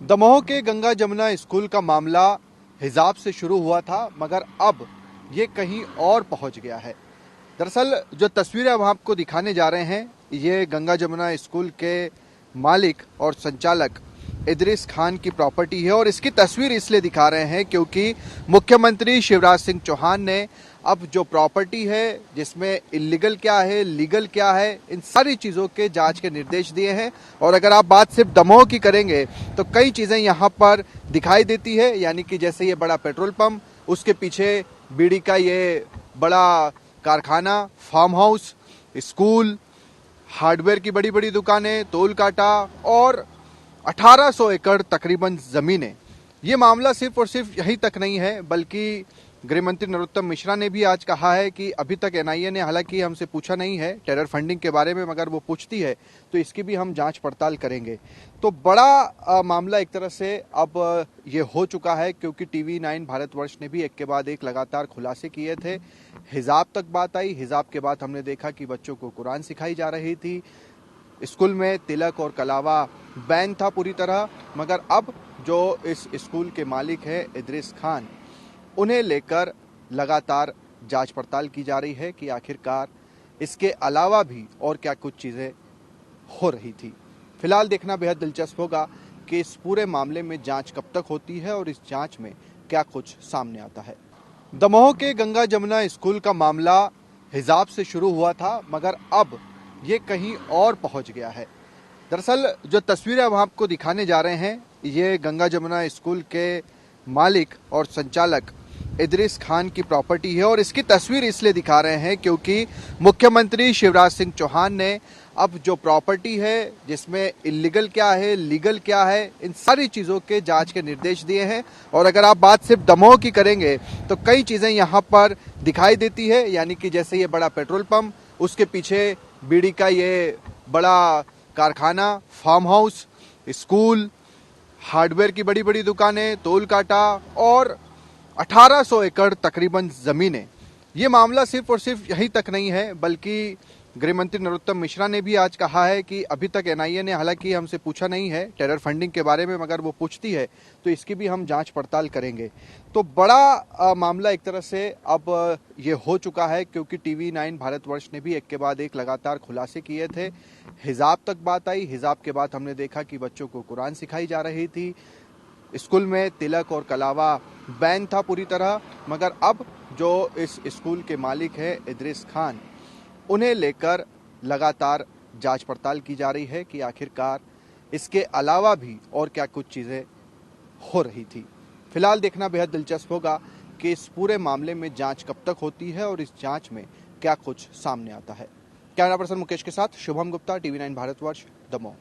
दमोह के गंगा जमुना स्कूल का मामला हिजाब से शुरू हुआ था, मगर अब ये कहीं और पहुंच गया है। दरअसल जो तस्वीरें हम आपको दिखाने जा रहे हैं, ये गंगा जमुना स्कूल के मालिक और संचालक इदरीस खान की प्रॉपर्टी है। और इसकी तस्वीर इसलिए दिखा रहे हैं क्योंकि मुख्यमंत्री शिवराज सिंह चौहान ने अब जो प्रॉपर्टी है, जिसमें इलीगल क्या है, लीगल क्या है, इन सारी चीज़ों के जांच के निर्देश दिए हैं। और अगर आप बात सिर्फ दमोह की करेंगे तो कई चीज़ें यहाँ पर दिखाई देती है, यानी कि जैसे ये बड़ा पेट्रोल पंप, उसके पीछे बीड़ी का ये बड़ा कारखाना, फार्म हाउस, स्कूल, हार्डवेयर की बड़ी बड़ी दुकानें, तोल कांटा और 1800 एकड़ तकरीबन जमीनें। ये मामला सिर्फ और सिर्फ यहीं तक नहीं है, बल्कि गृह मंत्री नरोत्तम मिश्रा ने भी आज कहा है कि अभी तक एनआईए ने हालांकि हमसे पूछा नहीं है टेरर फंडिंग के बारे में, मगर वो पूछती है तो इसकी भी हम जांच पड़ताल करेंगे। तो बड़ा मामला एक तरह से अब ये हो चुका है, क्योंकि TV9 भारतवर्ष ने भी एक के बाद एक लगातार खुलासे किए थे। हिजाब तक बात आई, हिजाब के बाद हमने देखा कि बच्चों को कुरान सिखाई जा रही थी, स्कूल में तिलक और कलावा बैन था पूरी तरह। मगर अब जो इस स्कूल के मालिक हैं इदरीस खान, उन्हें लेकर लगातार जांच पड़ताल की जा रही है कि आखिरकार इसके अलावा भी और क्या कुछ चीज़ें हो रही थी। फिलहाल देखना बेहद दिलचस्प होगा कि इस पूरे मामले में जांच कब तक होती है और इस जांच में क्या कुछ सामने आता है। दमोह के गंगा जमुना स्कूल का मामला हिजाब से शुरू हुआ था, मगर अब ये कहीं और पहुंच गया है। दरअसल जो तस्वीरें हम आपको दिखाने जा रहे हैं, ये गंगा जमुना स्कूल के मालिक और संचालक इदरीस खान की प्रॉपर्टी है। और इसकी तस्वीर इसलिए दिखा रहे हैं क्योंकि मुख्यमंत्री शिवराज सिंह चौहान ने अब जो प्रॉपर्टी है, जिसमें इलीगल क्या है, लीगल क्या है, इन सारी चीज़ों के जांच के निर्देश दिए हैं। और अगर आप बात सिर्फ दमोह की करेंगे तो कई चीज़ें यहाँ पर दिखाई देती है, यानी कि जैसे ये बड़ा पेट्रोल पंप, उसके पीछे बीड़ी का ये बड़ा कारखाना, फार्म हाउस, स्कूल, हार्डवेयर की बड़ी बड़ी दुकानें, तोल कांटा और 1800 एकड़ तकरीबन जमीनें। ये मामला सिर्फ और सिर्फ यहीं तक नहीं है, बल्कि गृह मंत्री नरोत्तम मिश्रा ने भी आज कहा है कि अभी तक एनआईए ने हालांकि हमसे पूछा नहीं है टेरर फंडिंग के बारे में, मगर वो पूछती है तो इसकी भी हम जांच पड़ताल करेंगे। तो बड़ा मामला एक तरह से अब ये हो चुका है, क्योंकि TV9 भारतवर्ष ने भी एक के बाद एक लगातार खुलासे किए थे। हिजाब तक बात आई, हिजाब के बाद हमने देखा कि बच्चों को कुरान सिखाई जा रही थी, स्कूल में तिलक और कलावा बैन था पूरी तरह। मगर अब जो इस स्कूल के मालिक हैं इदरीस खान, उन्हें लेकर लगातार जांच पड़ताल की जा रही है कि आखिरकार इसके अलावा भी और क्या कुछ चीज़ें हो रही थी। फिलहाल देखना बेहद दिलचस्प होगा कि इस पूरे मामले में जांच कब तक होती है और इस जांच में क्या कुछ सामने आता है। कैमरा पर्सन मुकेश के साथ शुभम गुप्ता, TV9 भारतवर्ष, दमोह।